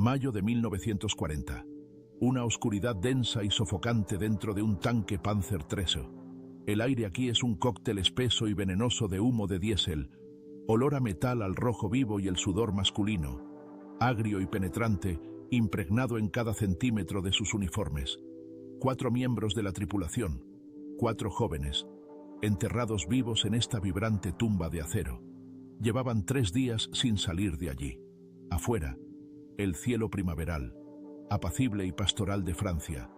Mayo de 1940. Una oscuridad densa y sofocante dentro de un tanque Panzer III. El aire aquí es un cóctel espeso y venenoso de humo de diésel, olor a metal al rojo vivo y el sudor masculino, agrio y penetrante, impregnado en cada centímetro de sus uniformes. 4 miembros de la tripulación, 4 jóvenes, enterrados vivos en esta vibrante tumba de acero. Llevaban 3 días sin salir de allí. Afuera, el cielo primaveral, apacible y pastoral de Francia,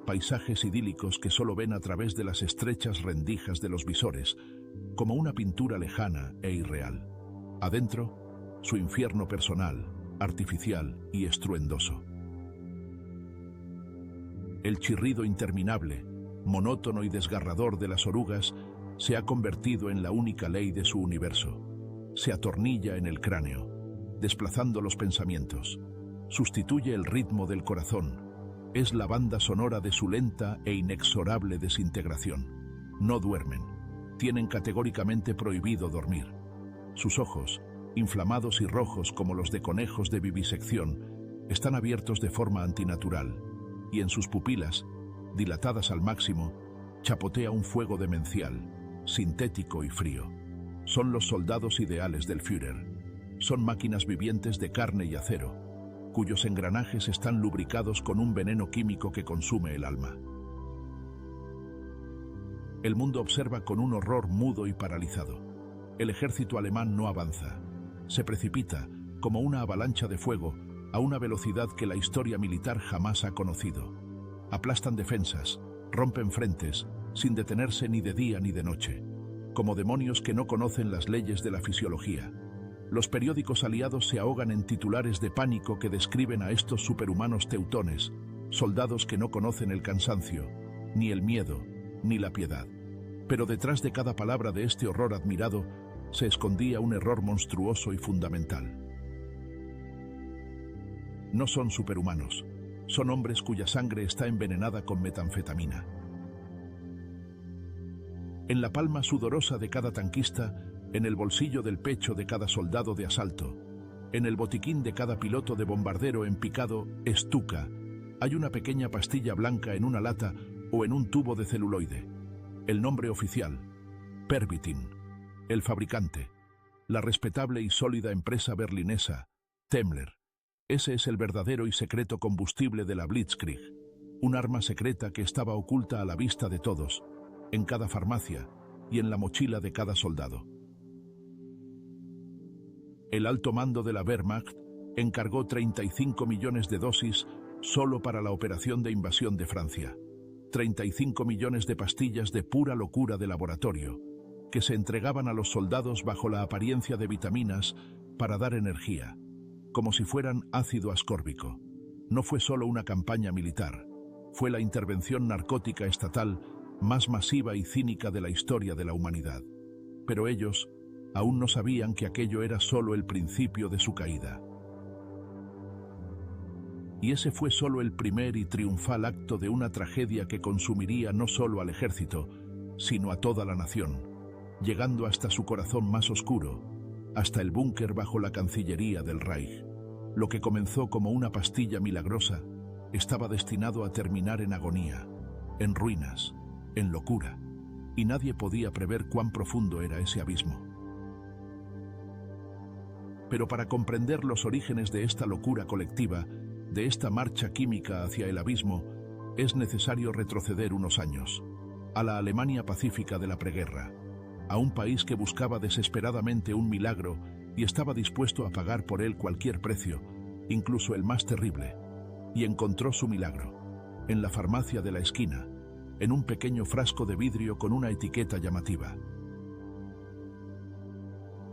paisajes idílicos que solo ven a través de las estrechas rendijas de los visores, como una pintura lejana e irreal. Adentro, su infierno personal, artificial y estruendoso. El chirrido interminable, monótono y desgarrador de las orugas se ha convertido en la única ley de su universo. Se atornilla en el cráneo, desplazando los pensamientos. Sustituye el ritmo del corazón. Es la banda sonora de su lenta e inexorable desintegración. No duermen. Tienen categóricamente prohibido dormir. Sus ojos, inflamados y rojos como los de conejos de vivisección, están abiertos de forma antinatural, y en sus pupilas, dilatadas al máximo, chapotea un fuego demencial, sintético y frío. Son los soldados ideales del Führer. Son máquinas vivientes de carne y acero, cuyos engranajes están lubricados con un veneno químico que consume el alma. El mundo observa con un horror mudo y paralizado. El ejército alemán no avanza. Se precipita, como una avalancha de fuego, a una velocidad que la historia militar jamás ha conocido. Aplastan defensas, rompen frentes, sin detenerse ni de día ni de noche, como demonios que no conocen las leyes de la fisiología. Los periódicos aliados se ahogan en titulares de pánico que describen a estos superhumanos teutones, soldados que no conocen el cansancio, ni el miedo, ni la piedad. Pero detrás de cada palabra de este horror admirado se escondía un error monstruoso y fundamental. No son superhumanos, son hombres cuya sangre está envenenada con metanfetamina. En la palma sudorosa de cada tanquista, en el bolsillo del pecho de cada soldado de asalto, en el botiquín de cada piloto de bombardero en picado Stuka, hay una pequeña pastilla blanca en una lata o en un tubo de celuloide. El nombre oficial, Pervitin. El fabricante, la respetable y sólida empresa berlinesa, Temmler. Ese es el verdadero y secreto combustible de la Blitzkrieg, un arma secreta que estaba oculta a la vista de todos, en cada farmacia y en la mochila de cada soldado. El alto mando de la Wehrmacht encargó 35 millones de dosis solo para la operación de invasión de Francia. 35 millones de pastillas de pura locura de laboratorio, que se entregaban a los soldados bajo la apariencia de vitaminas para dar energía, como si fueran ácido ascórbico. No fue solo una campaña militar, fue la intervención narcótica estatal más masiva y cínica de la historia de la humanidad. Pero ellos aún no sabían que aquello era solo el principio de su caída. Y ese fue solo el primer y triunfal acto de una tragedia que consumiría no solo al ejército, sino a toda la nación, llegando hasta su corazón más oscuro, hasta el búnker bajo la Cancillería del Reich. Lo que comenzó como una pastilla milagrosa estaba destinado a terminar en agonía, en ruinas, en locura, y nadie podía prever cuán profundo era ese abismo. Pero para comprender los orígenes de esta locura colectiva, de esta marcha química hacia el abismo, es necesario retroceder unos años, a la Alemania pacífica de la preguerra, a un país que buscaba desesperadamente un milagro y estaba dispuesto a pagar por él cualquier precio, incluso el más terrible, y encontró su milagro, en la farmacia de la esquina, en un pequeño frasco de vidrio con una etiqueta llamativa.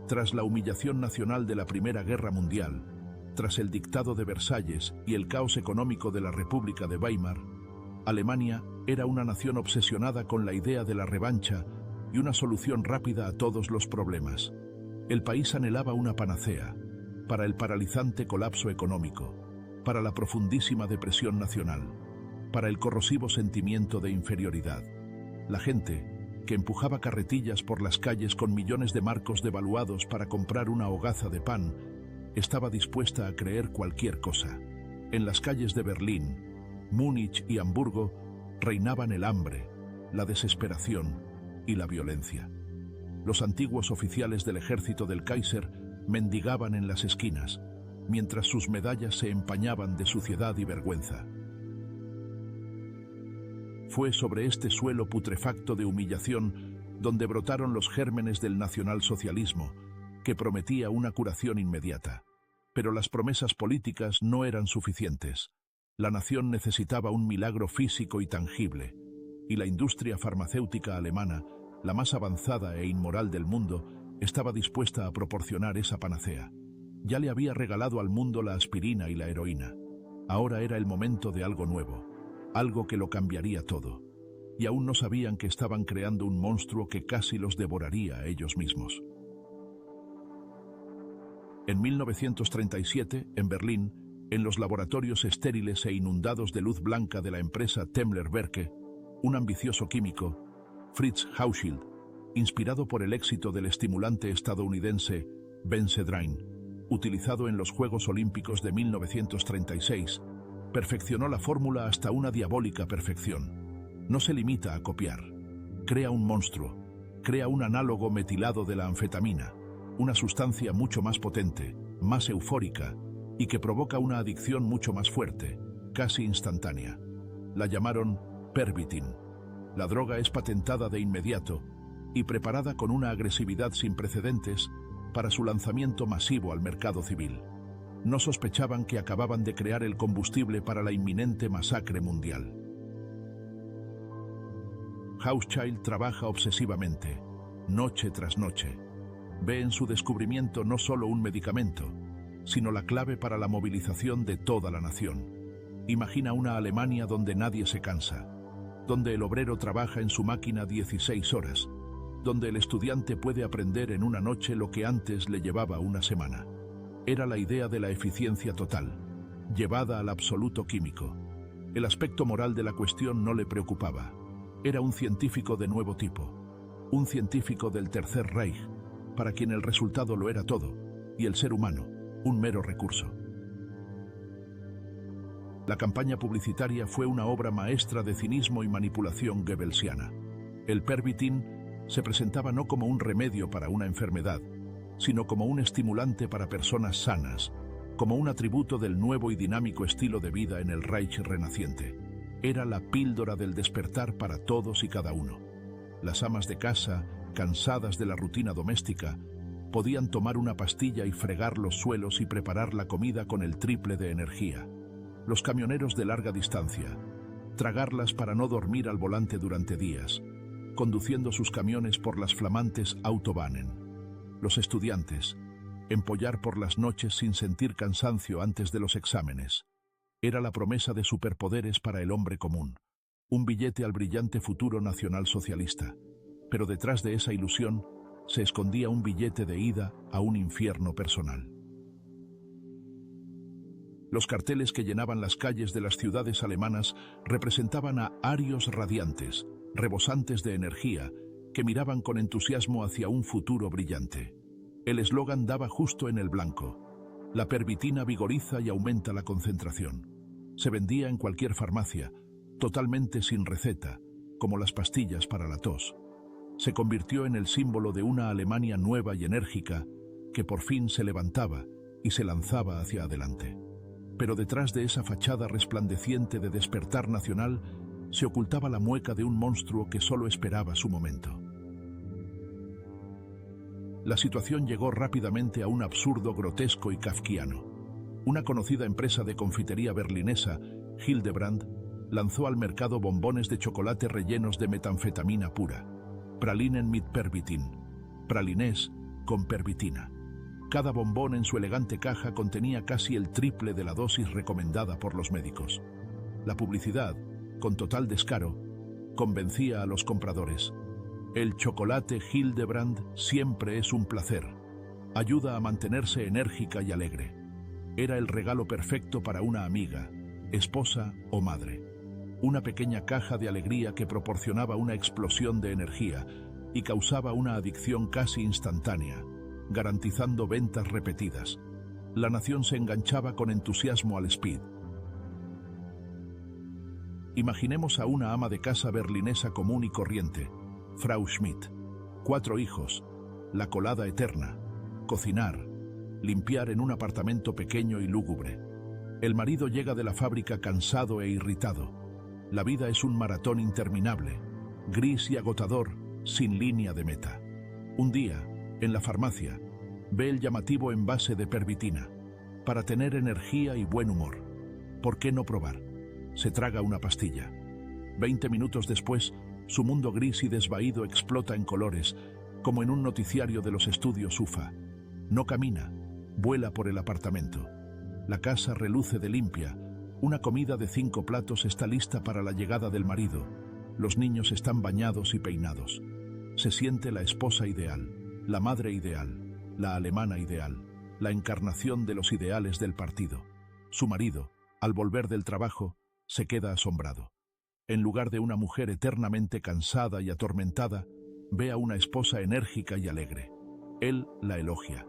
Tras la humillación nacional de la Primera Guerra Mundial, tras el dictado de Versalles y el caos económico de la República de Weimar, Alemania era una nación obsesionada con la idea de la revancha y una solución rápida a todos los problemas. El país anhelaba una panacea para el paralizante colapso económico, para la profundísima depresión nacional, para el corrosivo sentimiento de inferioridad. La gente, que empujaba carretillas por las calles con millones de marcos devaluados para comprar una hogaza de pan, estaba dispuesta a creer cualquier cosa. En las calles de Berlín, Múnich y Hamburgo reinaban el hambre, la desesperación y la violencia. Los antiguos oficiales del ejército del Kaiser mendigaban en las esquinas, mientras sus medallas se empañaban de suciedad y vergüenza. Fue sobre este suelo putrefacto de humillación donde brotaron los gérmenes del nacionalsocialismo, que prometía una curación inmediata. Pero las promesas políticas no eran suficientes. La nación necesitaba un milagro físico y tangible, y la industria farmacéutica alemana, la más avanzada e inmoral del mundo, estaba dispuesta a proporcionar esa panacea. Ya le había regalado al mundo la aspirina y la heroína. Ahora era el momento de algo nuevo, algo que lo cambiaría todo. Y aún no sabían que estaban creando un monstruo que casi los devoraría a ellos mismos. En 1937, en Berlín, en los laboratorios estériles e inundados de luz blanca de la empresa Temmler-Werke, un ambicioso químico, Fritz Hauschild, inspirado por el éxito del estimulante estadounidense Benzedrine, utilizado en los Juegos Olímpicos de 1936, perfeccionó la fórmula hasta una diabólica perfección. No se limita a copiar. Crea un monstruo, crea un análogo metilado de la anfetamina, una sustancia mucho más potente, más eufórica, y que provoca una adicción mucho más fuerte, casi instantánea. La llamaron Pervitin. La droga es patentada de inmediato y preparada con una agresividad sin precedentes para su lanzamiento masivo al mercado civil. No sospechaban que acababan de crear el combustible para la inminente masacre mundial. Hauschild trabaja obsesivamente, noche tras noche. Ve en su descubrimiento no solo un medicamento, sino la clave para la movilización de toda la nación. Imagina una Alemania donde nadie se cansa, donde el obrero trabaja en su máquina 16 horas, donde el estudiante puede aprender en una noche lo que antes le llevaba una semana. Era la idea de la eficiencia total, llevada al absoluto químico. El aspecto moral de la cuestión no le preocupaba. Era un científico de nuevo tipo, un científico del Tercer Reich, para quien el resultado lo era todo, y el ser humano, un mero recurso. La campaña publicitaria fue una obra maestra de cinismo y manipulación goebbelsiana. El Pervitin se presentaba no como un remedio para una enfermedad, sino como un estimulante para personas sanas, como un atributo del nuevo y dinámico estilo de vida en el Reich renaciente. Era la píldora del despertar para todos y cada uno. Las amas de casa, cansadas de la rutina doméstica, podían tomar una pastilla y fregar los suelos y preparar la comida con el triple de energía. Los camioneros de larga distancia, tragarlas para no dormir al volante durante días, conduciendo sus camiones por las flamantes Autobahnen. Los estudiantes, empollar por las noches sin sentir cansancio antes de los exámenes. Era la promesa de superpoderes para el hombre común, un billete al brillante futuro nacionalsocialista. Pero detrás de esa ilusión se escondía un billete de ida a un infierno personal. Los carteles que llenaban las calles de las ciudades alemanas representaban a arios radiantes, rebosantes de energía, que miraban con entusiasmo hacia un futuro brillante. El eslogan daba justo en el blanco: la pervitina vigoriza y aumenta la concentración. Se vendía en cualquier farmacia, totalmente sin receta, como las pastillas para la tos. Se convirtió en el símbolo de una Alemania nueva y enérgica que por fin se levantaba y se lanzaba hacia adelante. Pero detrás de esa fachada resplandeciente de despertar nacional se ocultaba la mueca de un monstruo que solo esperaba su momento. La situación llegó rápidamente a un absurdo grotesco y kafkiano. Una conocida empresa de confitería berlinesa, Hildebrand, lanzó al mercado bombones de chocolate rellenos de metanfetamina pura, Pralinen mit Pervitin, pralinés con pervitina. Cada bombón en su elegante caja contenía casi el triple de la dosis recomendada por los médicos. La publicidad, con total descaro, convencía a los compradores. El chocolate Hildebrand siempre es un placer. Ayuda a mantenerse enérgica y alegre. Era el regalo perfecto para una amiga, esposa o madre. Una pequeña caja de alegría que proporcionaba una explosión de energía y causaba una adicción casi instantánea, garantizando ventas repetidas. La nación se enganchaba con entusiasmo al speed, Imaginemos a una ama de casa berlinesa común y corriente, Frau Schmidt. 4 hijos, la colada eterna, cocinar, limpiar en un apartamento pequeño y lúgubre. El marido llega de la fábrica cansado e irritado. La vida es un maratón interminable, gris y agotador, sin línea de meta. Un día, en la farmacia, ve el llamativo envase de pervitina. Para tener energía y buen humor. ¿Por qué no probar? Se traga una pastilla. 20 minutos después, su mundo gris y desvaído explota en colores, como en un noticiario de los estudios UFA. No camina, vuela por el apartamento. La casa reluce de limpia. Una comida de 5 platos está lista para la llegada del marido. Los niños están bañados y peinados. Se siente la esposa ideal, la madre ideal, la alemana ideal, la encarnación de los ideales del partido. Su marido, al volver del trabajo, se queda asombrado. En lugar de una mujer eternamente cansada y atormentada, ve a una esposa enérgica y alegre. Él la elogia.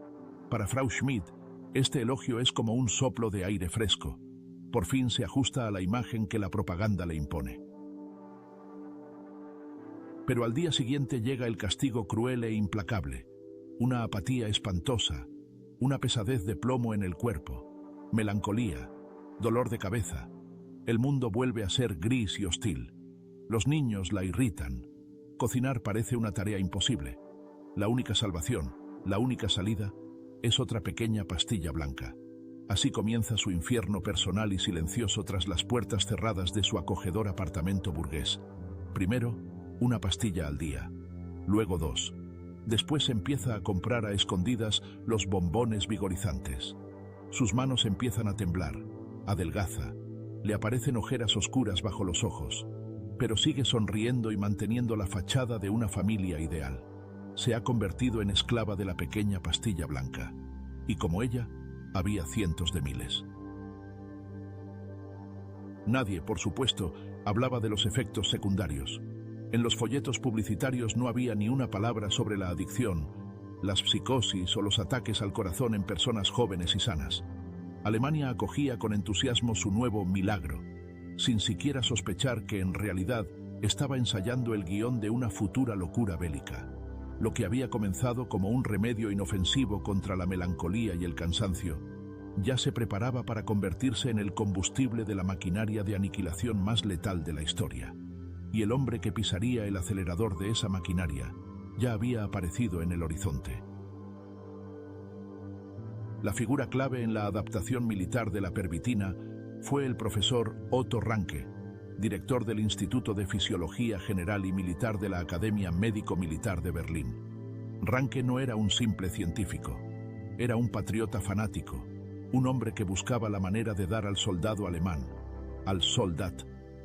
Para Frau Schmidt, este elogio es como un soplo de aire fresco. Por fin se ajusta a la imagen que la propaganda le impone. Pero al día siguiente llega el castigo cruel e implacable. Una apatía espantosa, una pesadez de plomo en el cuerpo, melancolía, dolor de cabeza. El mundo vuelve a ser gris y hostil. Los niños la irritan. Cocinar parece una tarea imposible. La única salvación, la única salida, es otra pequeña pastilla blanca. Así comienza su infierno personal y silencioso tras las puertas cerradas de su acogedor apartamento burgués. Primero, una pastilla al día. Luego 2. Después empieza a comprar a escondidas los bombones vigorizantes. Sus manos empiezan a temblar, adelgaza, le aparecen ojeras oscuras bajo los ojos, pero sigue sonriendo y manteniendo la fachada de una familia ideal. Se ha convertido en esclava de la pequeña pastilla blanca, y como ella, había cientos de miles. Nadie, por supuesto, hablaba de los efectos secundarios. En los folletos publicitarios no había ni una palabra sobre la adicción, las psicosis o los ataques al corazón en personas jóvenes y sanas. Alemania acogía con entusiasmo su nuevo milagro, sin siquiera sospechar que en realidad estaba ensayando el guión de una futura locura bélica. Lo que había comenzado como un remedio inofensivo contra la melancolía y el cansancio, ya se preparaba para convertirse en el combustible de la maquinaria de aniquilación más letal de la historia. Y el hombre que pisaría el acelerador de esa maquinaria ya había aparecido en el horizonte. La figura clave en la adaptación militar de la pervitina fue el profesor Otto Ranke, director del Instituto de Fisiología General y Militar de la Academia Médico-Militar de Berlín. Ranke no era un simple científico, era un patriota fanático, un hombre que buscaba la manera de dar al soldado alemán, al Soldat,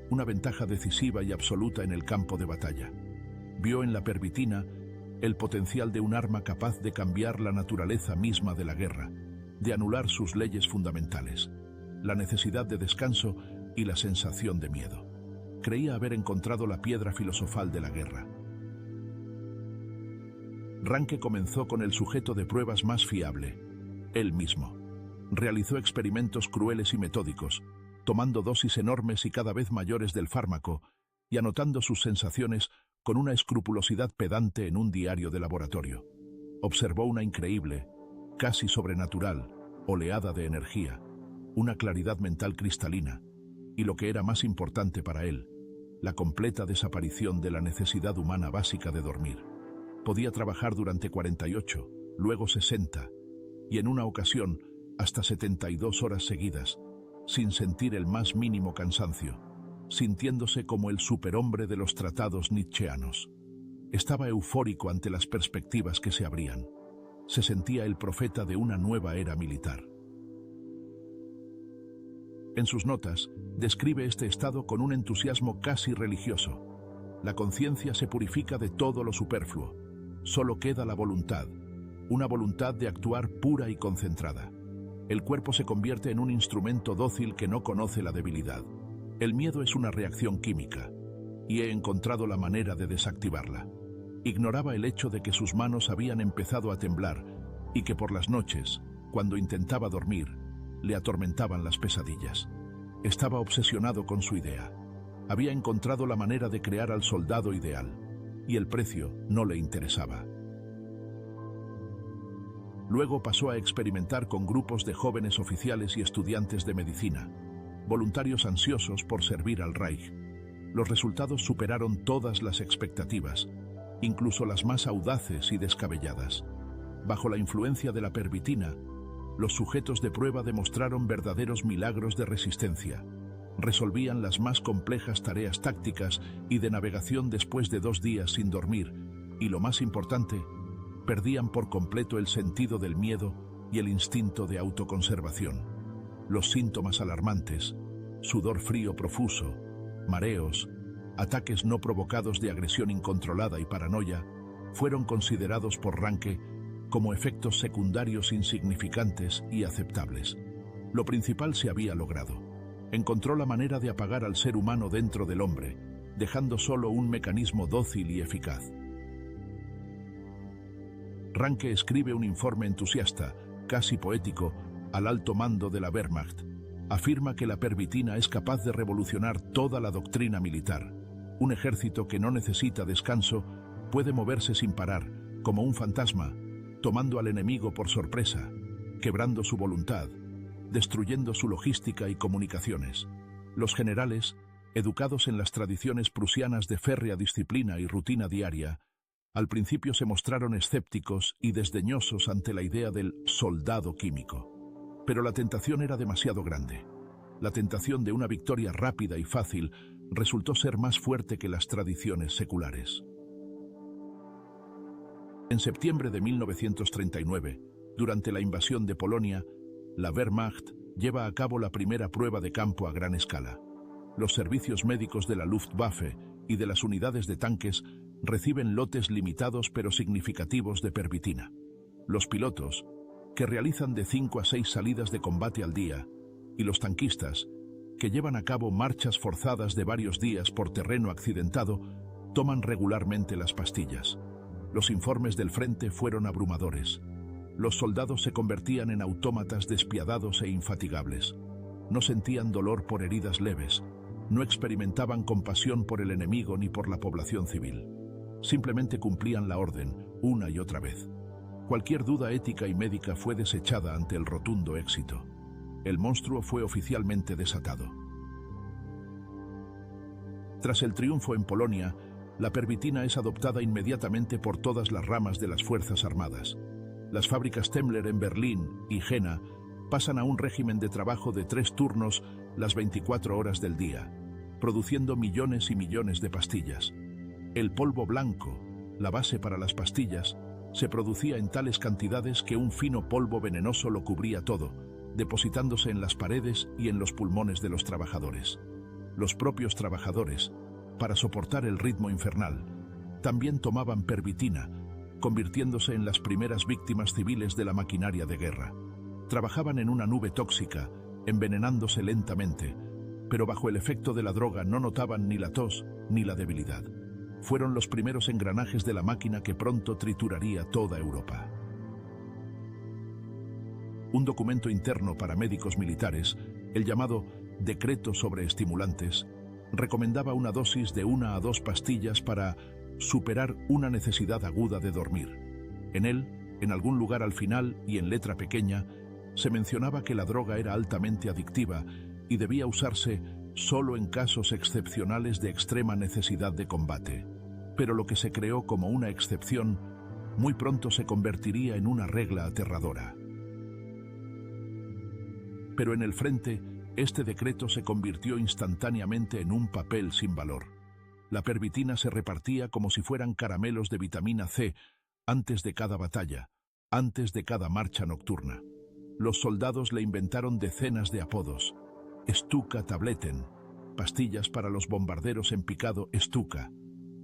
una ventaja decisiva y absoluta en el campo de batalla. Vio en la pervitina el potencial de un arma capaz de cambiar la naturaleza misma de la guerra, de anular sus leyes fundamentales, la necesidad de descanso y la sensación de miedo. Creía haber encontrado la piedra filosofal de la guerra. Ranke comenzó con el sujeto de pruebas más fiable, él mismo. Realizó experimentos crueles y metódicos, tomando dosis enormes y cada vez mayores del fármaco y anotando sus sensaciones con una escrupulosidad pedante en un diario de laboratorio. Observó una increíble, casi sobrenatural, oleada de energía, una claridad mental cristalina, y lo que era más importante para él, la completa desaparición de la necesidad humana básica de dormir. Podía trabajar durante 48, luego 60, y en una ocasión hasta 72 horas seguidas, sin sentir el más mínimo cansancio, sintiéndose como el superhombre de los tratados nietzscheanos. Estaba eufórico ante las perspectivas que se abrían. Se sentía el profeta de una nueva era militar. En sus notas, describe este estado con un entusiasmo casi religioso. La conciencia se purifica de todo lo superfluo. Solo queda la voluntad, una voluntad de actuar pura y concentrada. El cuerpo se convierte en un instrumento dócil que no conoce la debilidad. El miedo es una reacción química, y he encontrado la manera de desactivarla. Ignoraba el hecho de que sus manos habían empezado a temblar y que por las noches, cuando intentaba dormir, le atormentaban las pesadillas. Estaba obsesionado con su idea. Había encontrado la manera de crear al soldado ideal, y el precio no le interesaba. Luego pasó a experimentar con grupos de jóvenes oficiales y estudiantes de medicina, voluntarios ansiosos por servir al Reich. Los resultados superaron todas las expectativas, incluso las más audaces y descabelladas. Bajo la influencia de la pervitina, los sujetos de prueba demostraron verdaderos milagros de resistencia. Resolvían las más complejas tareas tácticas y de navegación después de 2 días sin dormir, y lo más importante, perdían por completo el sentido del miedo y el instinto de autoconservación. Los síntomas alarmantes, sudor frío profuso, mareos, ataques no provocados de agresión incontrolada y paranoia, fueron considerados por Ranke como efectos secundarios insignificantes y aceptables. Lo principal se había logrado. Encontró la manera de apagar al ser humano dentro del hombre, dejando solo un mecanismo dócil y eficaz. Ranke escribe un informe entusiasta, casi poético, al alto mando de la Wehrmacht. Afirma que la pervitina es capaz de revolucionar toda la doctrina militar. Un ejército que no necesita descanso puede moverse sin parar, como un fantasma, tomando al enemigo por sorpresa, quebrando su voluntad, destruyendo su logística y comunicaciones. Los generales, educados en las tradiciones prusianas de férrea disciplina y rutina diaria, al principio se mostraron escépticos y desdeñosos ante la idea del soldado químico. Pero la tentación era demasiado grande. La tentación de una victoria rápida y fácil resultó ser más fuerte que las tradiciones seculares. En septiembre de 1939, durante la invasión de Polonia, la Wehrmacht lleva a cabo la primera prueba de campo a gran escala. Los servicios médicos de la Luftwaffe y de las unidades de tanques reciben lotes limitados pero significativos de pervitina. Los pilotos, que realizan de 5 a 6 salidas de combate al día, y los tanquistas, que llevan a cabo marchas forzadas de varios días por terreno accidentado, toman regularmente las pastillas. Los informes del frente fueron abrumadores. Los soldados se convertían en autómatas despiadados e infatigables. No sentían dolor por heridas leves, no experimentaban compasión por el enemigo ni por la población civil. Simplemente cumplían la orden, una y otra vez. Cualquier duda ética y médica fue desechada ante el rotundo éxito. El monstruo fue oficialmente desatado. Tras el triunfo en Polonia, la pervitina es adoptada inmediatamente por todas las ramas de las Fuerzas Armadas. Las fábricas Temmler en Berlín y Jena pasan a un régimen de trabajo de 3 turnos las 24 horas del día, produciendo millones y millones de pastillas. El polvo blanco, la base para las pastillas, se producía en tales cantidades que un fino polvo venenoso lo cubría todo, depositándose en las paredes y en los pulmones de los trabajadores. Los propios trabajadores, para soportar el ritmo infernal, también tomaban pervitina, convirtiéndose en las primeras víctimas civiles de la maquinaria de guerra. Trabajaban en una nube tóxica, envenenándose lentamente, pero bajo el efecto de la droga no notaban ni la tos ni la debilidad. Fueron los primeros engranajes de la máquina que pronto trituraría toda Europa. Un documento interno para médicos militares, el llamado Decreto sobre Estimulantes, recomendaba una dosis de 1 a 2 pastillas para superar una necesidad aguda de dormir. En él, en algún lugar al final y en letra pequeña, se mencionaba que la droga era altamente adictiva y debía usarse solo en casos excepcionales de extrema necesidad de combate. Pero lo que se creó como una excepción, muy pronto se convertiría en una regla aterradora. Pero en el frente, este decreto se convirtió instantáneamente en un papel sin valor. La pervitina se repartía como si fueran caramelos de vitamina C antes de cada batalla, antes de cada marcha nocturna. Los soldados le inventaron decenas de apodos. Stuka-Tabletten, pastillas para los bombarderos en picado Stuka,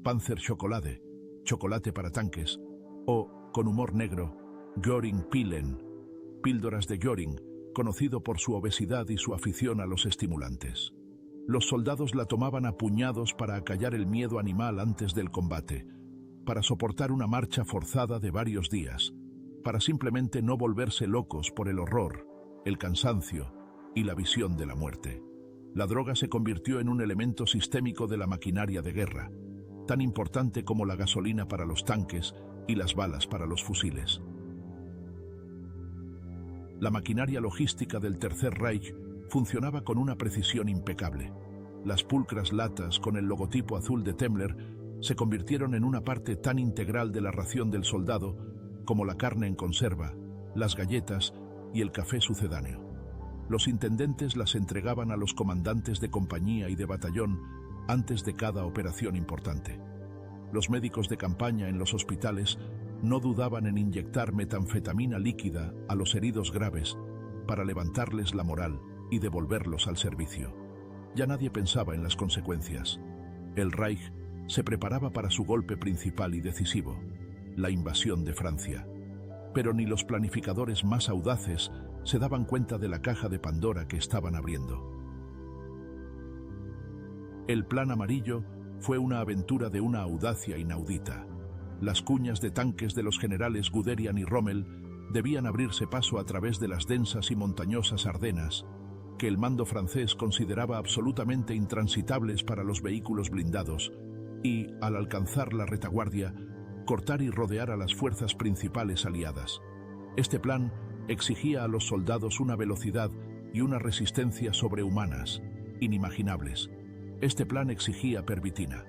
Panzer-Schokolade, chocolate para tanques, o, con humor negro, Göring-Pillen, píldoras de Göring, conocido por su obesidad y su afición a los estimulantes. Los soldados la tomaban a puñados para acallar el miedo animal antes del combate, para soportar una marcha forzada de varios días, para simplemente no volverse locos por el horror, el cansancio y la visión de la muerte. La droga se convirtió en un elemento sistémico de la maquinaria de guerra, tan importante como la gasolina para los tanques y las balas para los fusiles. La maquinaria logística del Tercer Reich funcionaba con una precisión impecable. Las pulcras latas con el logotipo azul de Temmler se convirtieron en una parte tan integral de la ración del soldado como la carne en conserva, las galletas y el café sucedáneo. Los intendentes las entregaban a los comandantes de compañía y de batallón antes de cada operación importante. Los médicos de campaña en los hospitales no dudaban en inyectar metanfetamina líquida a los heridos graves para levantarles la moral y devolverlos al servicio. Ya nadie pensaba en las consecuencias. El Reich se preparaba para su golpe principal y decisivo, la invasión de Francia. Pero ni los planificadores más audaces se daban cuenta de la caja de Pandora que estaban abriendo. El Plan Amarillo fue una aventura de una audacia inaudita. Las cuñas de tanques de los generales Guderian y Rommel debían abrirse paso a través de las densas y montañosas Ardenas, que el mando francés consideraba absolutamente intransitables para los vehículos blindados, y, al alcanzar la retaguardia, cortar y rodear a las fuerzas principales aliadas. Este plan exigía a los soldados una velocidad y una resistencia sobrehumanas, inimaginables. Este plan exigía pervitina.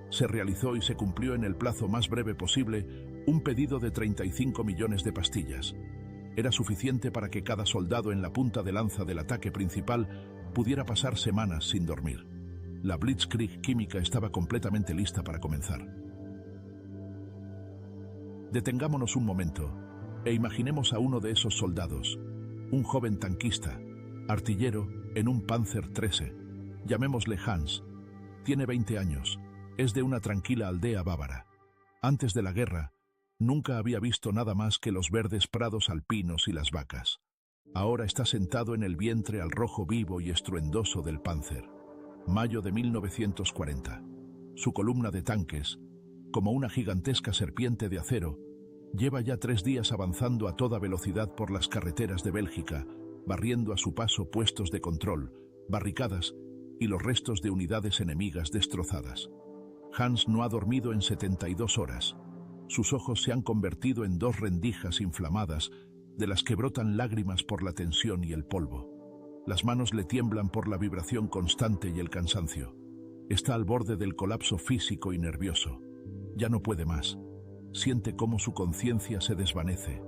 Se realizó y se cumplió en el plazo más breve posible un pedido de 35 millones de pastillas. Era suficiente para que cada soldado en la punta de lanza del ataque principal pudiera pasar semanas sin dormir. La Blitzkrieg química estaba completamente lista para comenzar. Detengámonos un momento e imaginemos a uno de esos soldados, un joven tanquista, artillero en un Panzer XIII. Llamémosle Hans. Tiene 20 años. Es de una tranquila aldea bávara. Antes de la guerra, nunca había visto nada más que los verdes prados alpinos y las vacas. Ahora está sentado en el vientre al rojo vivo y estruendoso del Panzer. Mayo de 1940. Su columna de tanques, como una gigantesca serpiente de acero, lleva ya 3 días avanzando a toda velocidad por las carreteras de Bélgica, barriendo a su paso puestos de control, barricadas y los restos de unidades enemigas destrozadas. Hans no ha dormido en 72 horas. Sus ojos se han convertido en 2 rendijas inflamadas, de las que brotan lágrimas por la tensión y el polvo. Las manos le tiemblan por la vibración constante y el cansancio. Está al borde del colapso físico y nervioso. Ya no puede más. Siente cómo su conciencia se desvanece,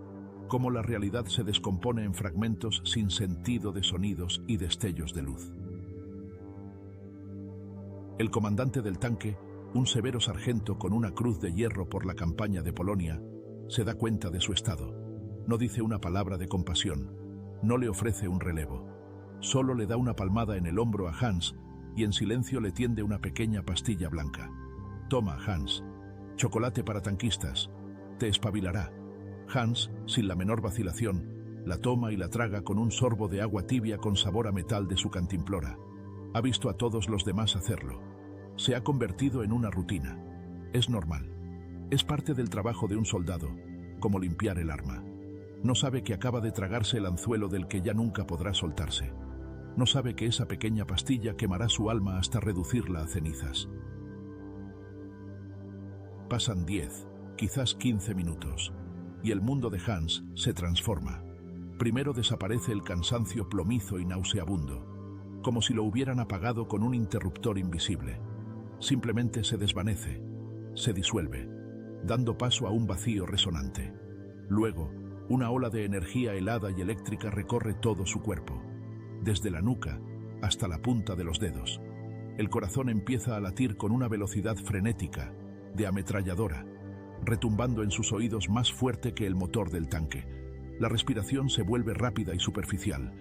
cómo la realidad se descompone en fragmentos sin sentido de sonidos y destellos de luz. El comandante del tanque, un severo sargento con una cruz de hierro por la campaña de Polonia, se da cuenta de su estado. No dice una palabra de compasión, no le ofrece un relevo. Solo le da una palmada en el hombro a Hans y en silencio le tiende una pequeña pastilla blanca. Toma, Hans. Chocolate para tanquistas. Te espabilará. Hans, sin la menor vacilación, la toma y la traga con un sorbo de agua tibia con sabor a metal de su cantimplora. Ha visto a todos los demás hacerlo. Se ha convertido en una rutina. Es normal. Es parte del trabajo de un soldado, como limpiar el arma. No sabe que acaba de tragarse el anzuelo del que ya nunca podrá soltarse. No sabe que esa pequeña pastilla quemará su alma hasta reducirla a cenizas. Pasan 10, quizás 15 minutos, y el mundo de Hans se transforma. Primero desaparece el cansancio plomizo y nauseabundo, como si lo hubieran apagado con un interruptor invisible. Simplemente se desvanece, se disuelve, dando paso a un vacío resonante. Luego, una ola de energía helada y eléctrica recorre todo su cuerpo, desde la nuca hasta la punta de los dedos. El corazón empieza a latir con una velocidad frenética, de ametralladora, retumbando en sus oídos más fuerte que el motor del tanque. La respiración se vuelve rápida y superficial.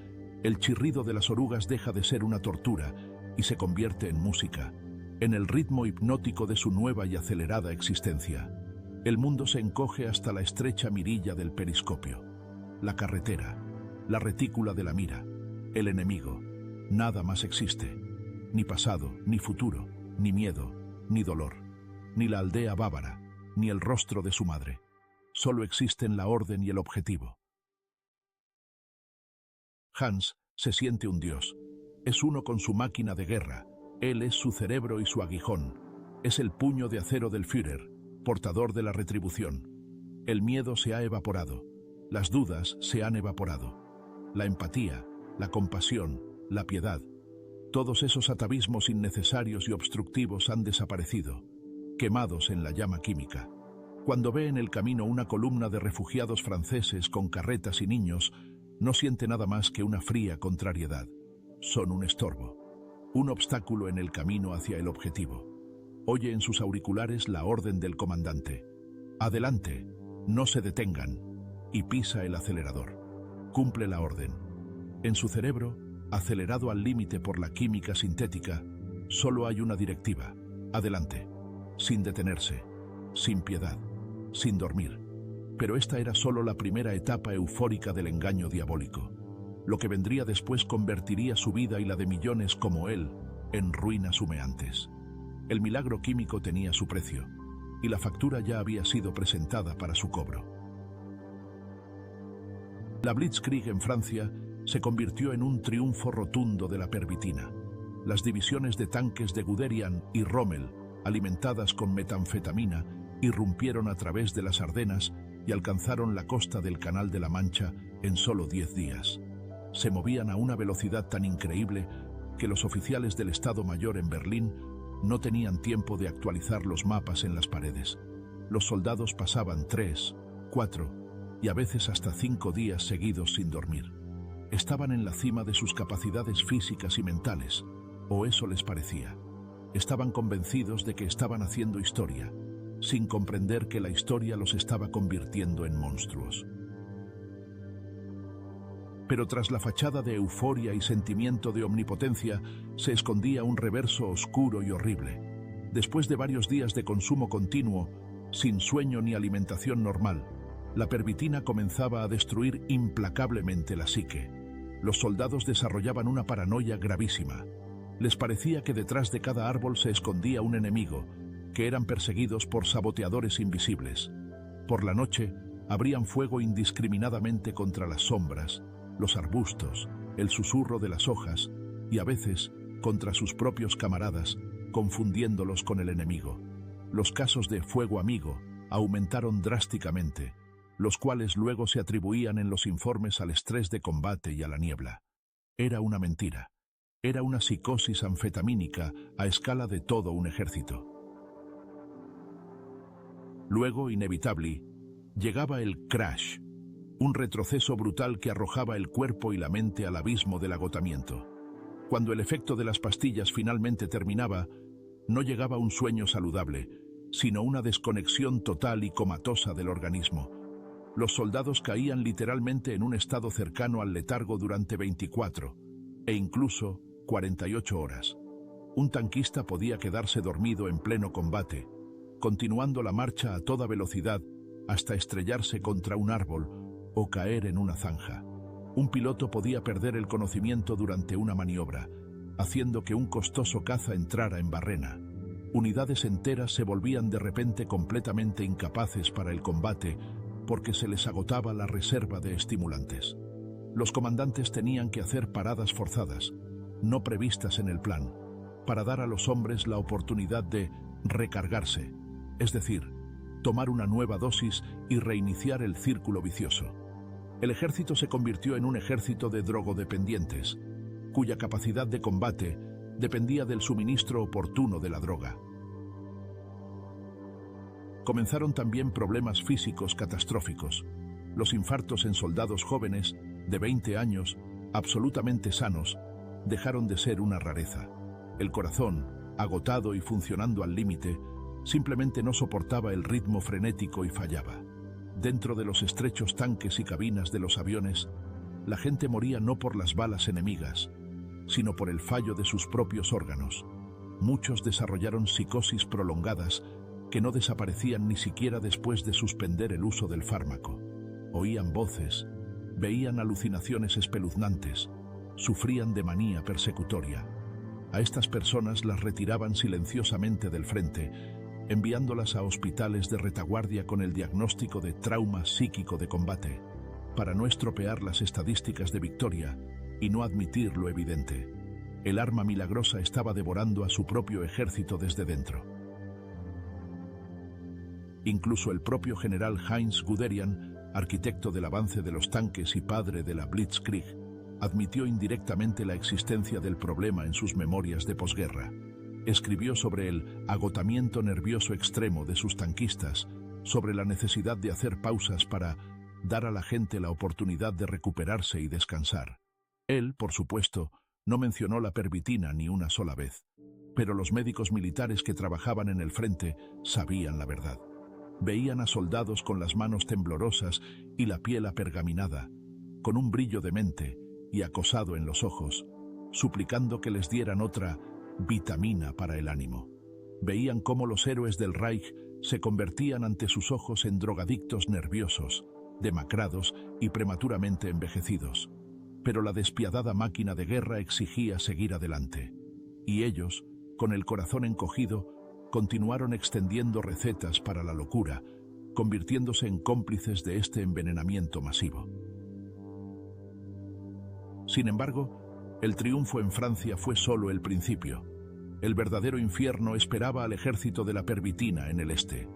El chirrido de las orugas deja de ser una tortura y se convierte en música, en el ritmo hipnótico de su nueva y acelerada existencia. El mundo se encoge hasta la estrecha mirilla del periscopio. La carretera, la retícula de la mira, el enemigo. Nada más existe. Ni pasado, ni futuro, ni miedo, ni dolor. Ni la aldea bávara, ni el rostro de su madre. Solo existen la orden y el objetivo. Hans se siente un dios. Es uno con su máquina de guerra. Él es su cerebro y su aguijón. Es el puño de acero del Führer, portador de la retribución. El miedo se ha evaporado. Las dudas se han evaporado. La empatía, la compasión, la piedad. Todos esos atavismos innecesarios y obstructivos han desaparecido, quemados en la llama química. Cuando ve en el camino una columna de refugiados franceses con carretas y niños, no siente nada más que una fría contrariedad. Son un estorbo, un obstáculo en el camino hacia el objetivo. Oye en sus auriculares la orden del comandante. Adelante, no se detengan, y pisa el acelerador. Cumple la orden. En su cerebro, acelerado al límite por la química sintética, solo hay una directiva: adelante, sin detenerse, sin piedad, sin dormir. Pero esta era solo la primera etapa eufórica del engaño diabólico. Lo que vendría después convertiría su vida y la de millones como él en ruinas humeantes. El milagro químico tenía su precio, y la factura ya había sido presentada para su cobro. La Blitzkrieg en Francia se convirtió en un triunfo rotundo de la pervitina. Las divisiones de tanques de Guderian y Rommel, alimentadas con metanfetamina, irrumpieron a través de las Ardenas y alcanzaron la costa del Canal de la Mancha en solo 10 días. Se movían a una velocidad tan increíble que los oficiales del Estado Mayor en Berlín no tenían tiempo de actualizar los mapas en las paredes. Los soldados pasaban 3, 4 y a veces hasta 5 días seguidos sin dormir. Estaban en la cima de sus capacidades físicas y mentales, o eso les parecía. Estaban convencidos de que estaban haciendo historia, sin comprender que la historia los estaba convirtiendo en monstruos. Pero tras la fachada de euforia y sentimiento de omnipotencia se escondía un reverso oscuro y horrible. Después de varios días de consumo continuo, sin sueño ni alimentación normal, la pervitina comenzaba a destruir implacablemente la psique. Los soldados desarrollaban una paranoia gravísima. Les parecía que detrás de cada árbol se escondía un enemigo, que eran perseguidos por saboteadores invisibles. Por la noche, abrían fuego indiscriminadamente contra las sombras, los arbustos, el susurro de las hojas y a veces contra sus propios camaradas, confundiéndolos con el enemigo. Los casos de fuego amigo aumentaron drásticamente, los cuales luego se atribuían en los informes al estrés de combate y a la niebla. Era una mentira. Era una psicosis anfetamínica a escala de todo un ejército. Luego, inevitable, llegaba el crash, un retroceso brutal que arrojaba el cuerpo y la mente al abismo del agotamiento. Cuando el efecto de las pastillas finalmente terminaba, no llegaba un sueño saludable, sino una desconexión total y comatosa del organismo. Los soldados caían literalmente en un estado cercano al letargo durante 24 e incluso 48 horas. Un tanquista podía quedarse dormido en pleno combate, continuando la marcha a toda velocidad hasta estrellarse contra un árbol o caer en una zanja. Un piloto podía perder el conocimiento durante una maniobra, haciendo que un costoso caza entrara en barrena. Unidades enteras se volvían de repente completamente incapaces para el combate porque se les agotaba la reserva de estimulantes. Los comandantes tenían que hacer paradas forzadas, no previstas en el plan, para dar a los hombres la oportunidad de recargarse, es decir, tomar una nueva dosis y reiniciar el círculo vicioso. El ejército se convirtió en un ejército de drogodependientes, cuya capacidad de combate dependía del suministro oportuno de la droga. Comenzaron también problemas físicos catastróficos. Los infartos en soldados jóvenes, de 20 años, absolutamente sanos, dejaron de ser una rareza. El corazón, agotado y funcionando al límite, simplemente no soportaba el ritmo frenético y fallaba. Dentro de los estrechos tanques y cabinas de los aviones, la gente moría no por las balas enemigas, sino por el fallo de sus propios órganos. Muchos desarrollaron psicosis prolongadas que no desaparecían ni siquiera después de suspender el uso del fármaco. Oían voces, veían alucinaciones espeluznantes, sufrían de manía persecutoria. A estas personas las retiraban silenciosamente del frente, enviándolas a hospitales de retaguardia con el diagnóstico de trauma psíquico de combate, para no estropear las estadísticas de victoria y no admitir lo evidente. El arma milagrosa estaba devorando a su propio ejército desde dentro. Incluso el propio general Heinz Guderian, arquitecto del avance de los tanques y padre de la Blitzkrieg, admitió indirectamente la existencia del problema en sus memorias de posguerra. Escribió sobre el agotamiento nervioso extremo de sus tanquistas, sobre la necesidad de hacer pausas para dar a la gente la oportunidad de recuperarse y descansar. Él, por supuesto, no mencionó la pervitina ni una sola vez, pero los médicos militares que trabajaban en el frente sabían la verdad. Veían a soldados con las manos temblorosas y la piel apergaminada, con un brillo demente y acosado en los ojos, suplicando que les dieran otra vitamina para el ánimo. Veían cómo los héroes del Reich se convertían ante sus ojos en drogadictos nerviosos, demacrados y prematuramente envejecidos. Pero la despiadada máquina de guerra exigía seguir adelante. Y ellos, con el corazón encogido, continuaron extendiendo recetas para la locura, convirtiéndose en cómplices de este envenenamiento masivo. Sin embargo, el triunfo en Francia fue solo el principio. El verdadero infierno esperaba al ejército de la pervitina en el este.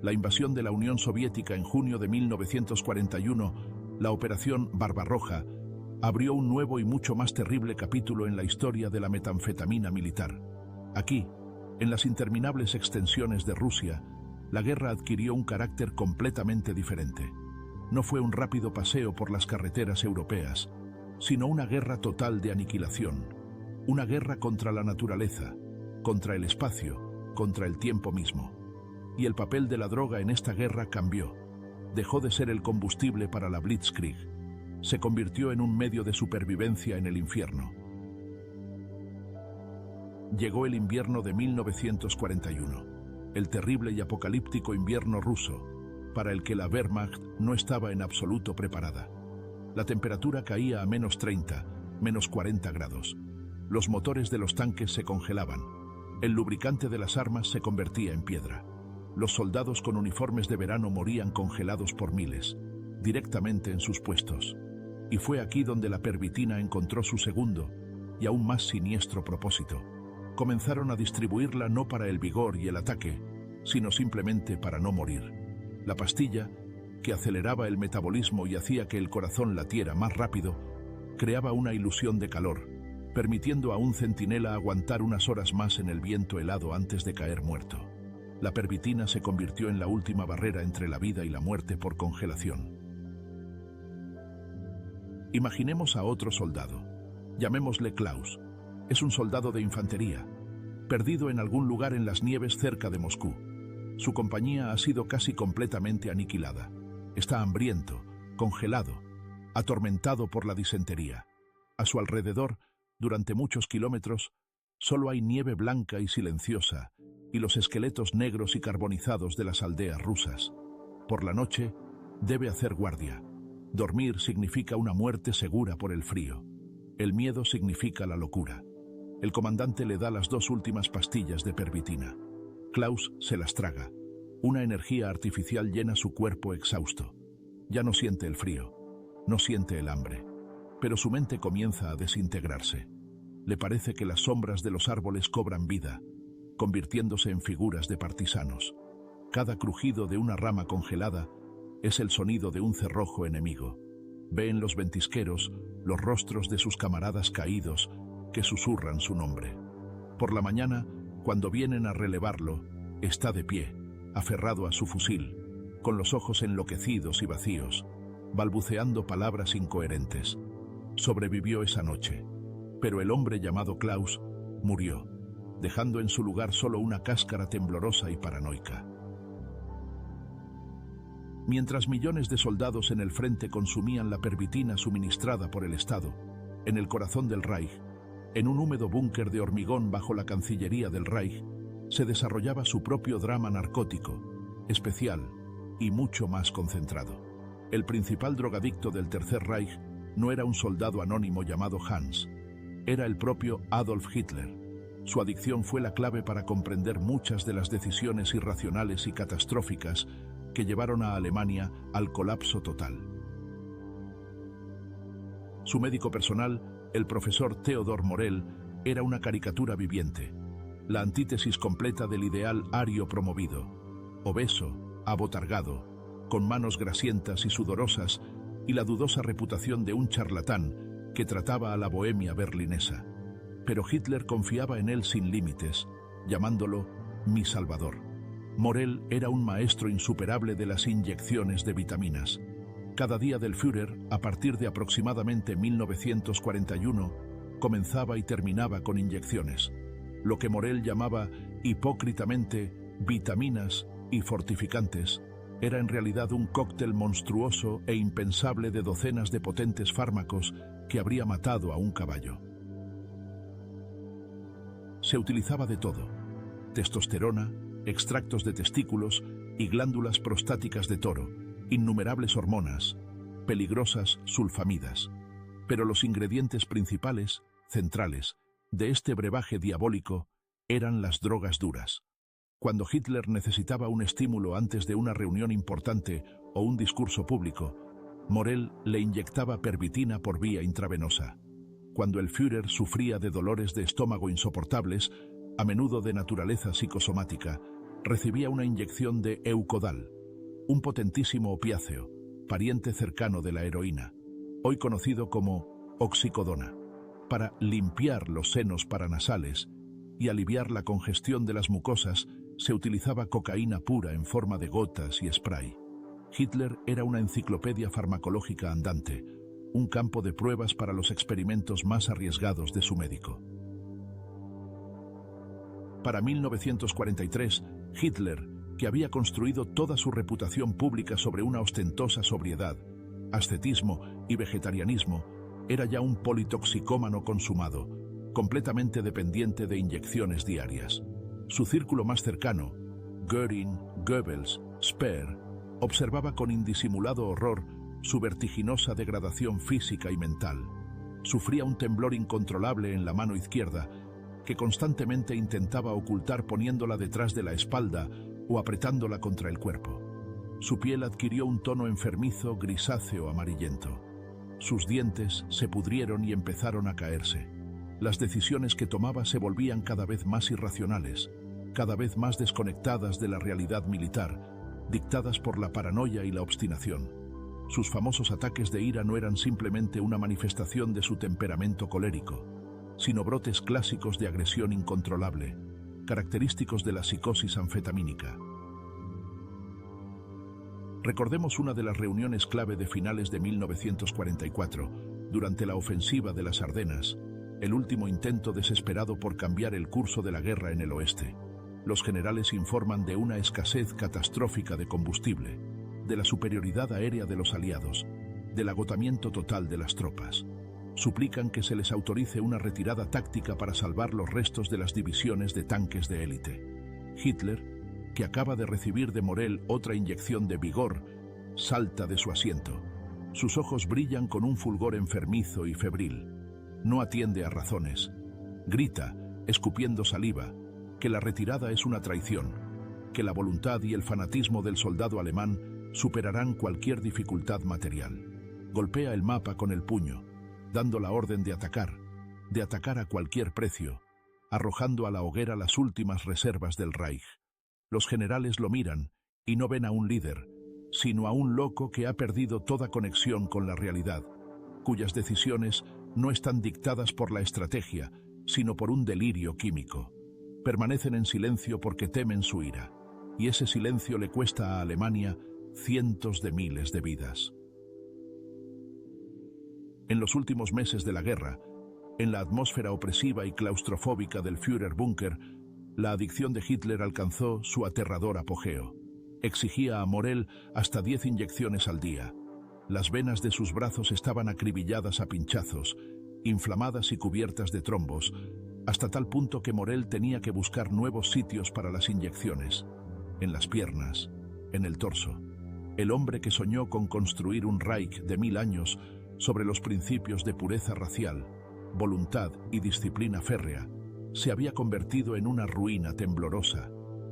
La invasión de la Unión Soviética en junio de 1941, la Operación Barbarroja, abrió un nuevo y mucho más terrible capítulo en la historia de la metanfetamina militar. Aquí, en las interminables extensiones de Rusia, la guerra adquirió un carácter completamente diferente. No fue un rápido paseo por las carreteras europeas, sino una guerra total de aniquilación, una guerra contra la naturaleza, contra el espacio, contra el tiempo mismo. Y el papel de la droga en esta guerra cambió. Dejó de ser el combustible para la Blitzkrieg. Se convirtió en un medio de supervivencia en el infierno. Llegó el invierno de 1941, el terrible y apocalíptico invierno ruso, para el que la Wehrmacht no estaba en absoluto preparada. La temperatura caía a -30, -40 grados. Los motores de los tanques se congelaban. El lubricante de las armas se convertía en piedra. Los soldados con uniformes de verano morían congelados por miles, directamente en sus puestos. Y fue aquí donde la pervitina encontró su segundo y aún más siniestro propósito. Comenzaron a distribuirla no para el vigor y el ataque, sino simplemente para no morir. La pastilla, que aceleraba el metabolismo y hacía que el corazón latiera más rápido, creaba una ilusión de calor, permitiendo a un centinela aguantar unas horas más en el viento helado antes de caer muerto. La pervitina se convirtió en la última barrera entre la vida y la muerte por congelación. Imaginemos a otro soldado. Llamémosle Klaus. Es un soldado de infantería, perdido en algún lugar en las nieves cerca de Moscú. Su compañía ha sido casi completamente aniquilada. Está hambriento, congelado, atormentado por la disentería. A su alrededor, durante muchos kilómetros, solo hay nieve blanca y silenciosa y los esqueletos negros y carbonizados de las aldeas rusas. Por la noche, debe hacer guardia. Dormir significa una muerte segura por el frío. El miedo significa la locura. El comandante le da las 2 últimas pastillas de pervitina. Klaus se las traga. Una energía artificial llena su cuerpo exhausto. Ya no siente el frío, no siente el hambre, pero su mente comienza a desintegrarse. Le parece que las sombras de los árboles cobran vida, convirtiéndose en figuras de partisanos. Cada crujido de una rama congelada es el sonido de un cerrojo enemigo. Ve en los ventisqueros los rostros de sus camaradas caídos que susurran su nombre. Por la mañana, cuando vienen a relevarlo, está de pie, aferrado a su fusil, con los ojos enloquecidos y vacíos, balbuceando palabras incoherentes. Sobrevivió esa noche, pero el hombre llamado Klaus murió, dejando en su lugar solo una cáscara temblorosa y paranoica. Mientras millones de soldados en el frente consumían la pervitina suministrada por el Estado, en el corazón del Reich, en un húmedo búnker de hormigón bajo la Cancillería del Reich, se desarrollaba su propio drama narcótico, especial y mucho más concentrado. El principal drogadicto del Tercer Reich no era un soldado anónimo llamado Hans, era el propio Adolf Hitler. Su adicción fue la clave para comprender muchas de las decisiones irracionales y catastróficas que llevaron a Alemania al colapso total. Su médico personal, el profesor Theodor Morell, era una caricatura viviente, la antítesis completa del ideal ario promovido: obeso, abotargado, con manos grasientas y sudorosas, y la dudosa reputación de un charlatán que trataba a la bohemia berlinesa. Pero Hitler confiaba en él sin límites, llamándolo mi salvador. Morel era un maestro insuperable de las inyecciones de vitaminas. Cada día del Führer, a partir de aproximadamente 1941, comenzaba y terminaba con inyecciones, lo que Morel llamaba hipócritamente vitaminas y fortificantes. Era en realidad un cóctel monstruoso e impensable de docenas de potentes fármacos que habría matado a un caballo. Se utilizaba de todo: testosterona, extractos de testículos y glándulas prostáticas de toro, innumerables hormonas, peligrosas sulfamidas. Pero los ingredientes principales, centrales, de este brebaje diabólico eran las drogas duras. Cuando Hitler necesitaba un estímulo antes de una reunión importante o un discurso público, Morel le inyectaba pervitina por vía intravenosa. Cuando el Führer sufría de dolores de estómago insoportables, a menudo de naturaleza psicosomática, recibía una inyección de Eukodal, un potentísimo opiáceo, pariente cercano de la heroína, hoy conocido como oxicodona, para limpiar los senos paranasales y aliviar la congestión de las mucosas. Se utilizaba cocaína pura en forma de gotas y spray. Hitler era una enciclopedia farmacológica andante, un campo de pruebas para los experimentos más arriesgados de su médico. Para 1943, Hitler, que había construido toda su reputación pública sobre una ostentosa sobriedad, ascetismo y vegetarianismo, era ya un politoxicómano consumado, completamente dependiente de inyecciones diarias. Su círculo más cercano, Göring, Goebbels, Speer, observaba con indisimulado horror su vertiginosa degradación física y mental. Sufría un temblor incontrolable en la mano izquierda, que constantemente intentaba ocultar poniéndola detrás de la espalda o apretándola contra el cuerpo. Su piel adquirió un tono enfermizo grisáceo amarillento. Sus dientes se pudrieron y empezaron a caerse. Las decisiones que tomaba se volvían cada vez más irracionales, cada vez más desconectadas de la realidad militar, dictadas por la paranoia y la obstinación. Sus famosos ataques de ira no eran simplemente una manifestación de su temperamento colérico, sino brotes clásicos de agresión incontrolable, característicos de la psicosis anfetamínica. Recordemos una de las reuniones clave de finales de 1944, durante la ofensiva de las Ardenas, el último intento desesperado por cambiar el curso de la guerra en el oeste. Los generales informan de una escasez catastrófica de combustible, de la superioridad aérea de los aliados, del agotamiento total de las tropas. Suplican que se les autorice una retirada táctica para salvar los restos de las divisiones de tanques de élite. Hitler, que acaba de recibir de Morel otra inyección de vigor, salta de su asiento. Sus ojos brillan con un fulgor enfermizo y febril. No atiende a razones. Grita, escupiendo saliva, que la retirada es una traición, que la voluntad y el fanatismo del soldado alemán superarán cualquier dificultad material. Golpea el mapa con el puño, dando la orden de atacar a cualquier precio, arrojando a la hoguera las últimas reservas del Reich. Los generales lo miran y no ven a un líder, sino a un loco que ha perdido toda conexión con la realidad, cuyas decisiones no están dictadas por la estrategia, sino por un delirio químico. Permanecen en silencio porque temen su ira, y ese silencio le cuesta a Alemania cientos de miles de vidas. En los últimos meses de la guerra, en la atmósfera opresiva y claustrofóbica del Führerbunker, la adicción de Hitler alcanzó su aterrador apogeo. Exigía a Morel hasta 10 inyecciones al día. Las venas de sus brazos estaban acribilladas a pinchazos, inflamadas y cubiertas de trombos, hasta tal punto que Morel tenía que buscar nuevos sitios para las inyecciones, en las piernas, en el torso. El hombre que soñó con construir un Reich de 1000 años sobre los principios de pureza racial, voluntad y disciplina férrea, se había convertido en una ruina temblorosa,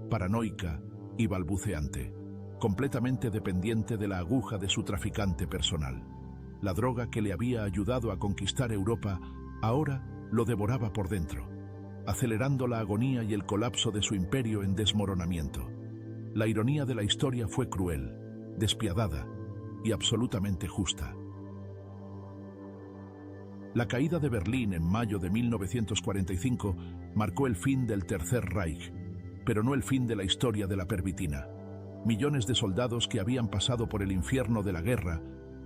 paranoica y balbuceante, completamente dependiente de la aguja de su traficante personal. La droga que le había ayudado a conquistar Europa ahora lo devoraba por dentro, acelerando la agonía y el colapso de su imperio en desmoronamiento. La ironía de la historia fue cruel, despiadada y absolutamente justa. La caída de Berlín en mayo de 1945 marcó el fin del Tercer Reich, pero no el fin de la historia de la pervitina. Millones de soldados que habían pasado por el infierno de la guerra,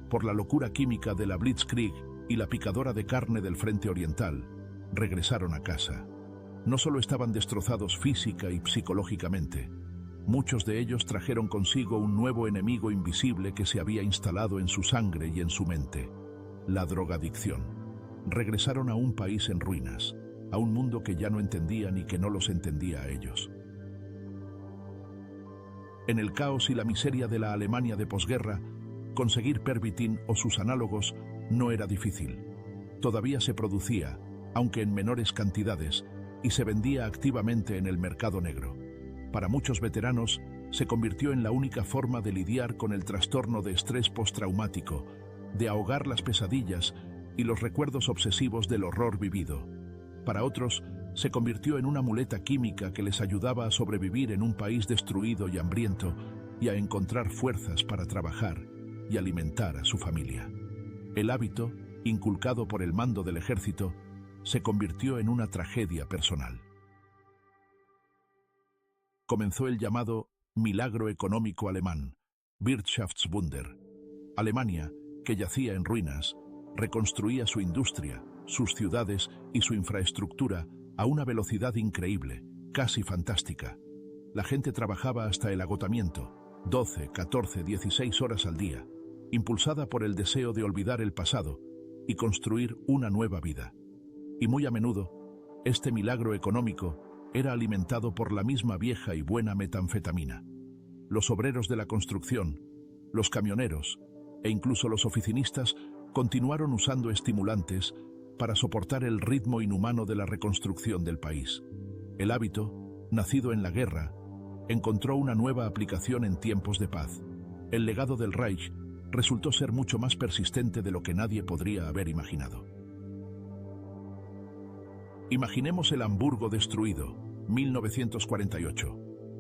por la locura química de la Blitzkrieg y la picadora de carne del Frente Oriental, regresaron a casa. No solo estaban destrozados física y psicológicamente, muchos de ellos trajeron consigo un nuevo enemigo invisible que se había instalado en su sangre y en su mente: la drogadicción. Regresaron a un país en ruinas, a un mundo que ya no entendían y que no los entendía a ellos. En el caos y la miseria de la Alemania de posguerra, conseguir Pervitin o sus análogos no era difícil. Todavía se producía, aunque en menores cantidades, y se vendía activamente en el mercado negro. Para muchos veteranos, se convirtió en la única forma de lidiar con el trastorno de estrés postraumático, de ahogar las pesadillas y los recuerdos obsesivos del horror vivido. Para otros, se convirtió en una muleta química que les ayudaba a sobrevivir en un país destruido y hambriento y a encontrar fuerzas para trabajar y alimentar a su familia. El hábito, inculcado por el mando del ejército, se convirtió en una tragedia personal. Comenzó el llamado milagro económico alemán, Wirtschaftswunder. Alemania, que yacía en ruinas, reconstruía su industria, sus ciudades y su infraestructura a una velocidad increíble, casi fantástica. La gente trabajaba hasta el agotamiento, 12, 14, 16 horas al día, impulsada por el deseo de olvidar el pasado y construir una nueva vida. Y muy a menudo, este milagro económico era alimentado por la misma vieja y buena metanfetamina. Los obreros de la construcción, los camioneros e incluso los oficinistas continuaron usando estimulantes para soportar el ritmo inhumano de la reconstrucción del país. El hábito, nacido en la guerra, encontró una nueva aplicación en tiempos de paz. El legado del Reich resultó ser mucho más persistente de lo que nadie podría haber imaginado. Imaginemos el Hamburgo destruido, 1948.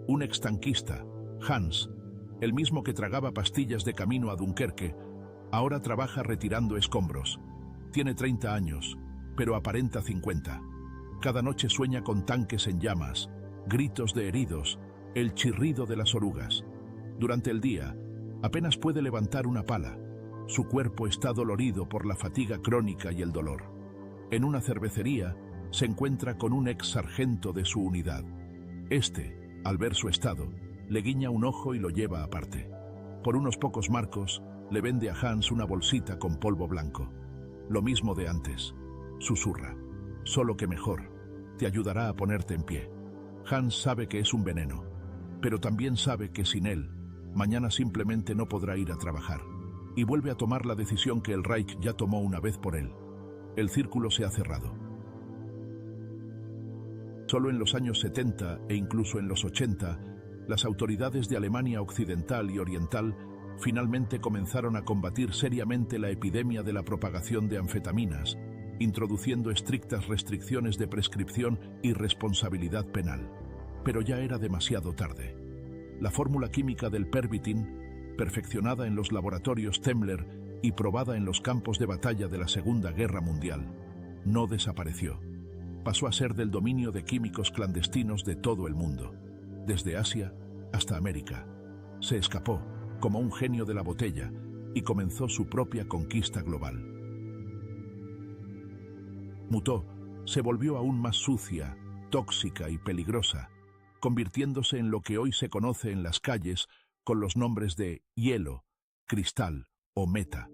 Un extanquista, Hans, el mismo que tragaba pastillas de camino a Dunkerque, ahora trabaja retirando escombros. Tiene 30 años, pero aparenta 50. Cada noche sueña con tanques en llamas, gritos de heridos, el chirrido de las orugas. Durante el día, apenas puede levantar una pala. Su cuerpo está dolorido por la fatiga crónica y el dolor. En una cervecería, se encuentra con un ex sargento de su unidad. Este, al ver su estado, le guiña un ojo y lo lleva aparte. Por unos pocos marcos, le vende a Hans una bolsita con polvo blanco. Lo mismo de antes. Susurra. Solo que mejor. Te ayudará a ponerte en pie. Hans sabe que es un veneno, pero también sabe que sin él, mañana simplemente no podrá ir a trabajar. Y vuelve a tomar la decisión que el Reich ya tomó una vez por él. El círculo se ha cerrado. Solo en los años 70 e incluso en los 80, las autoridades de Alemania Occidental y Oriental finalmente comenzaron a combatir seriamente la epidemia de la propagación de anfetaminas, introduciendo estrictas restricciones de prescripción y responsabilidad penal. Pero ya era demasiado tarde. La fórmula química del Pervitin, perfeccionada en los laboratorios Temmler y probada en los campos de batalla de la Segunda Guerra Mundial, no desapareció. Pasó a ser del dominio de químicos clandestinos de todo el mundo, desde Asia hasta América. Se escapó, como un genio de la botella, y comenzó su propia conquista global. Mutó, se volvió aún más sucia, tóxica y peligrosa, convirtiéndose en lo que hoy se conoce en las calles con los nombres de hielo, cristal o meta.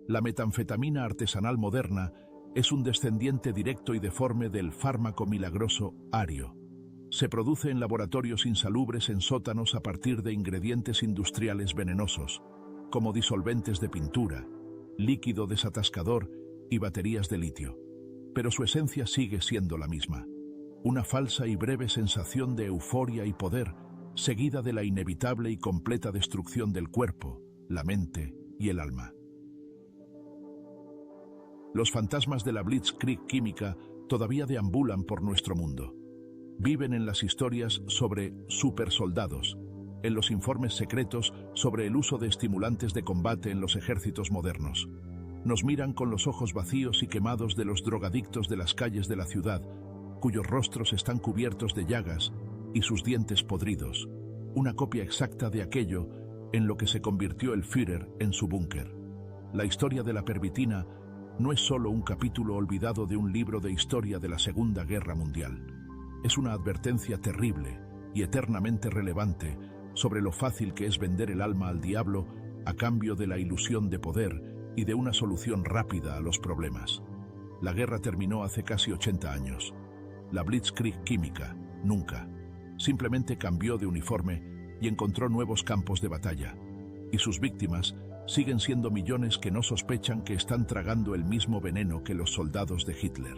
La metanfetamina artesanal moderna es un descendiente directo y deforme del fármaco milagroso ario. Se produce en laboratorios insalubres en sótanos a partir de ingredientes industriales venenosos, como disolventes de pintura, líquido desatascador y baterías de litio. Pero su esencia sigue siendo la misma. Una falsa y breve sensación de euforia y poder, seguida de la inevitable y completa destrucción del cuerpo, la mente y el alma. Los fantasmas de la Blitzkrieg química todavía deambulan por nuestro mundo. Viven en las historias sobre supersoldados, en los informes secretos sobre el uso de estimulantes de combate en los ejércitos modernos. Nos miran con los ojos vacíos y quemados de los drogadictos de las calles de la ciudad, cuyos rostros están cubiertos de llagas y sus dientes podridos, una copia exacta de aquello en lo que se convirtió el Führer en su búnker. La historia de la pervitina no es solo un capítulo olvidado de un libro de historia de la Segunda Guerra Mundial. Es una advertencia terrible y eternamente relevante sobre lo fácil que es vender el alma al diablo a cambio de la ilusión de poder y de una solución rápida a los problemas. La guerra terminó hace casi 80 años. La Blitzkrieg química, nunca. Simplemente cambió de uniforme y encontró nuevos campos de batalla. Y sus víctimas siguen siendo millones que no sospechan que están tragando el mismo veneno que los soldados de Hitler.